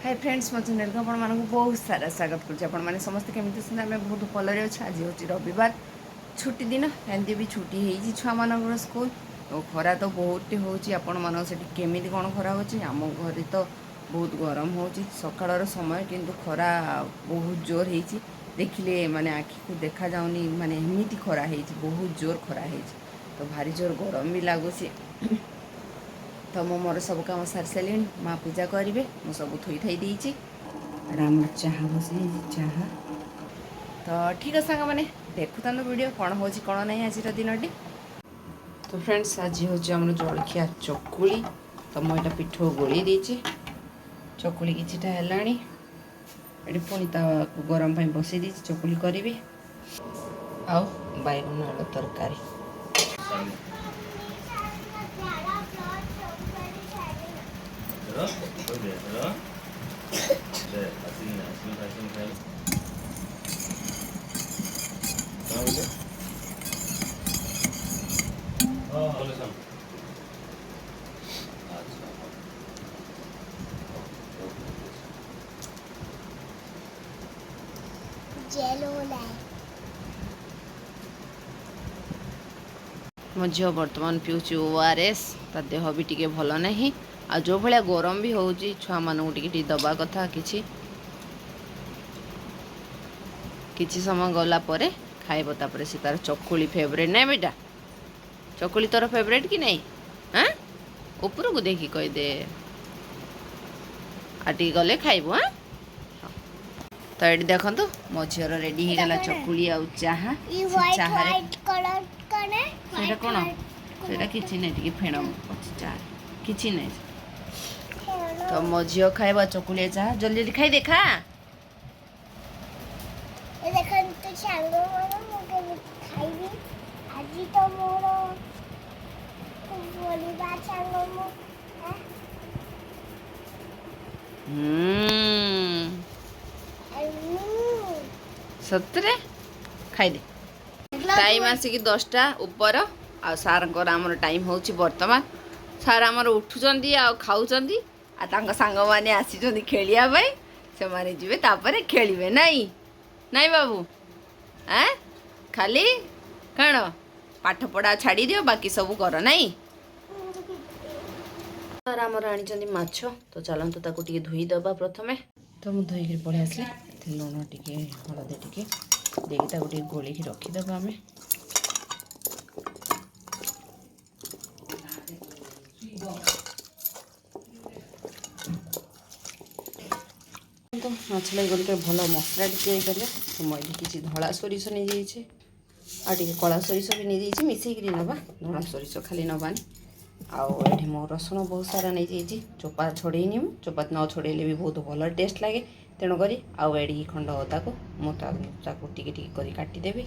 hi friends मो channel को आपण मानक बहुत सारा स्वागत कर समस्त केमती आम बहुत भलि अच्छे आज हूँ रविवार छुट्टी दिन एमती भी छुट्टी हो छुआ मान स्कूल तो खरा तो बहुत होपण मान केमी कौन खरा हो आम घर तो बहुत गरम हो सकाल समय किंतु खरा बहुत जोर हो देखिले माने आखि को देखा जाऊनी माने एमती खरा हो बहुत जोर खरा हो तो भारी जोर गरम भी लगुच तो मो मोर सब कम सारी सारे माँ पूजा करेंगे मु सब थोई थी देती आम चाह बसई चाह तो ठीक है सांग मैंने देखुता वीडियो कौन हो कौन ना आज दिन तो फ्रेंड्स आज हूँ आम जलखिया चकुली तो मुझे पिठ गोली देती चकुली किटा है पुणी गरम पाई बसई दी चकुली करी आउ बैगन आलू तरकारी मो झील बर्तमान पीऊँ ओआरएस ता देह भी टी भल ना आ जो भाया गरम भी हो छुआ मानू टी दबा कथा किछि समय गला परे खाइब तापर से तार चकुली फेवरेट ना बेटा चकुली तोर फेवरेट कि नहीं हाँ ऊपर को देखी कहीदे आटी गले खाइब हाँ तो ये देखो मो झीर रेडी हो गला चकुली आ चाह चाह कौन से किसी नहीं फेण चाह किसी नहीं तो मो झील खाइबा चकुली चाह जल्दी जल्दी खाई देखा सतरे खाई दे टाइम आसिक 10टा ऊपर आ सार आमर टाइम हो बर्तमान सार आमर उठुंट आ खाऊंट आ सांग मैंने आसी खेलिया से माने जीवे तापर खेलिवे नहीं नहीं बाबू हाँ खाली कण पाठ पढ़ा छाड़ी दियो बाकी सब कर नहीं सार आमर आनी माछ तो चलतु ताको टी धोई दबा प्रथमे तो मुझे धोईक पड़े आसली लुण टी हलदी टी देखी टी गोलिक रखीदे आम तो माछ लगे गोटे भल मसला टी करें तो मुझे किसी धला सोरिष नहीं जाइए आटे कला सोरिष भी नहीं जाइए मिसेक नवा धला सोरिष खाली नबानी आठ मो रसुण बहुत सारा नहीं जाइए चोपा छड़ेनी चोपा न छड़ेले भी बहुत भल टेस्ट लगे तेणुक आड़ी खंड अदा को मुझे टी काटिदेवी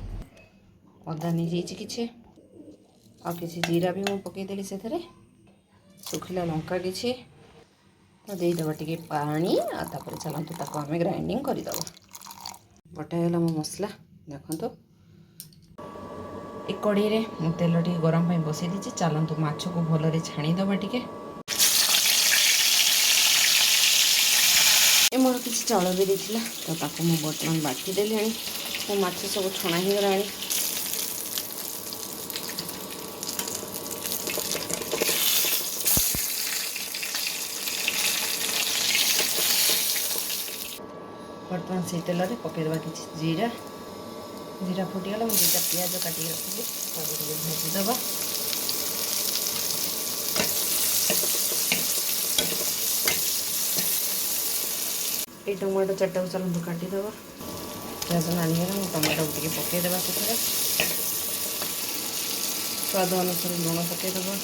अदा नहीं जाइए किसी किसी जीरा भी मुझे पकईदेली से सुखिला लंका किसी तो देदेबा टी पानी आपर चलतु ताको आम ग्राइंडिंग करदेव बटागला मो मसला देखो एक कड़े में तेल टी गरम पाई बसई दी चलतु माछ को भल छाणीदबा टी मोर किसी चाउल भी देथिला तो ताको मो बर्तमान बाटी देले मो माछ सब छणा ही गलानी बर्तमान से तेल में पकईदेवा कि जीरा जीरा फुटीगला मुझे दुटा पियाज काटिक रखी भाजीदेवा ये टमाटो चार्टा को चलते काटिदेवा प्याज नानीगला टमाटो को टी पकईदेवा से स्वाद अनुसार लुण पकईदेवा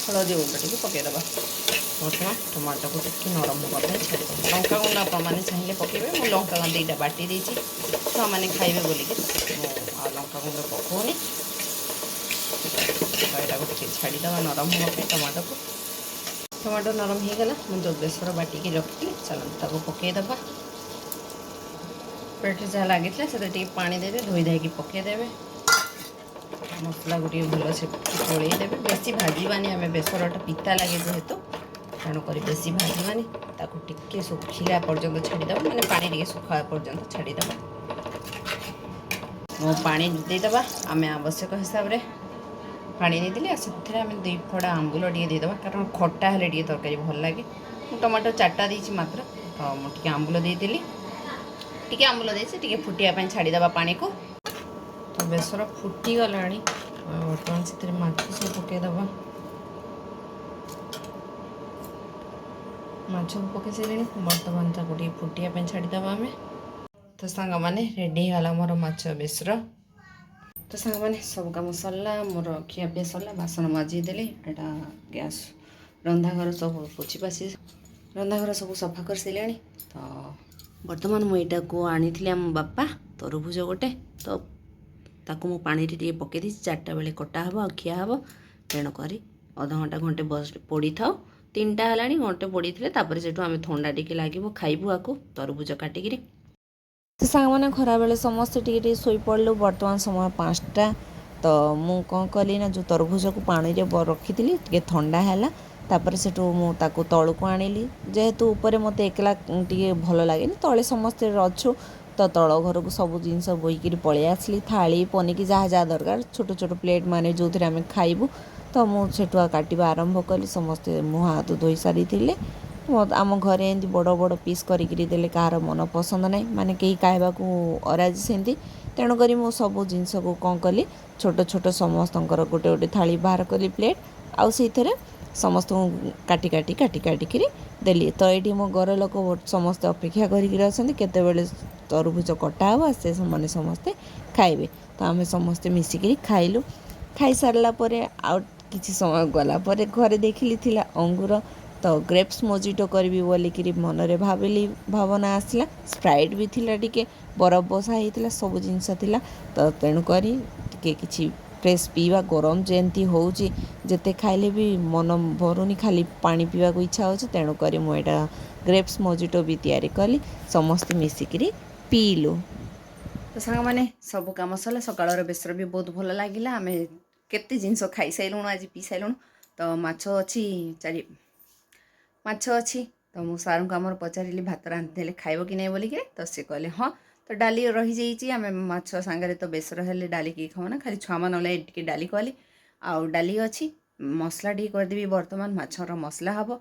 हलदी गुंड टी पकईदेवा बर्तमान टमाटो को टी नरम होगा छाड़ी लंका गुंड आपने चाहिए पकेबे मु लंका गुंड दुईटा बाटी देती छुआ मैंने खाइबे बोलिक लंका गुंड पकौनी यहाँ को टी छाड़ीदे नरम होगा टमाटो को टमाटो नरम हो गला मुझे बेसर बाटिक रखी चलते ताको पकईदेवा पेट जहाँ लगी से पानी देवे धोई धाई पकईदेवे मसला गोटे भल से चलईदेवे बेसी भाजबानी आम बेसरटा पिता लगे जेहेतु तेणुक बेसी भाजवानी टिके सुखिला पर्यंत छाड़ीदे मैंने पानी टे सुखा पर्यंत छाड़ीदे मो पानी देदेबा आम आवश्यक हिसाब से पानी देदेली से आम 2 फड़ा आंबुल टे देदेबा कारण खट्टा हेले टे तरकारी भल लगे टमाटो 4टा देती मात्र तो मुझे आंबुल देदेली टी आंबुल देती फुटिया छाड़ीदे पानी को तो बेसर फुटी गला बर्तमान से माछ सब पकईदबा माछ पकई सारे बर्तमान ताको फुटिया छाड़ीदे आम तो सांग मैंने रेडी है मोर माछ बेसर तो सांग मैंने सब कम सरला मोर खियापिया सरला बासन मजीदेली एटा गैस रंधाघर सब पोछि पासी रंधाघर सब सफा कर सारे तो बर्तमान मुझा को आनी आम बापा तरभुज गोटे तो ताकू मु पानी टे पकई दी 4टा बेले कटा हम आ खिया हम तेणुक अध घंटा घंटे बस पड़ी था 3टा है घंटे पड़ी थे से आम थंडा टी लगे खाइबू आको तरभुज काटिकी तो सांग मैंने खरा बेले समस्ते टी शोई पड़लु बर्तमान समय 5टा तो मु कौन कली ना जो तरभुज को पानी रे रखी थी ठंडा है तापर से मुझे तलू को आनिली जेहेतु ऊपर मत एकला टे भल लगे तले समस्ते अच्छु तो तल घर को सब जिनस बोईकि पलि आसली थाली पनिकी जहाँ जहाँ दरकार छोट छोट प्लेट माने जो थे आम खाइबू तो मुझे काटा आरंभ कली समस्ते मुँह हाथ धोई सारी आम घरे एमती बड़ बड़ पीस करदे कହାର मन पसंद ना माने कहीं खावा अराजी सेमती तेणुक मु सब जिनस को कौन कली छोट छोट समस्त गोटे गोटे थाली बाहर कली प्लेट आउ से समस्त काटी काटी काटी काटिक देली तो ये मो घर लोक समस्ते अपेक्षा करते तरभुज कटा हुआ से मैंने समस्ते खाइबे तो आम समस्ते मिसिक खाइलु खाई सारा किसी समय गला घरे देखिली थिला अंगूर तो ग्रेप्स मोजिटो करी बोलिकी मनरे भाविली भावना आसला स्प्राइट भी थिला टिके बरफ बसा होता सब जिनस थिला तो तेणुक किसी फ्रेश पीवा गरम जमती होची जेते खाइले भी मन भरुनी खाली पानी पीवा को इच्छा हो तेणुक मुझा ग्रेप्स मोजिटो भी तैयारी कली समस्ते मिसिक पीलु तो सांग मैंने सब कम सरला सकाळ बेसर भी बहुत भल लगे आम केते जिनस खाई सारूँ आज पी सारूँ तो माछ अच्छी चारि माछ अच्छी तो मु सारू को आमर पचारि भात रांधि खाइब कि नहीं बोलिक तो सी कहले हाँ तो डाली रही जाइए आम माछ सांगे तो बेसर हेल्ले डाली कि खाओ ना खाली छुआ मान टे डाली कली आउ डाली अच्छी मसला टी करदेवी बर्तमान माछर मसला हम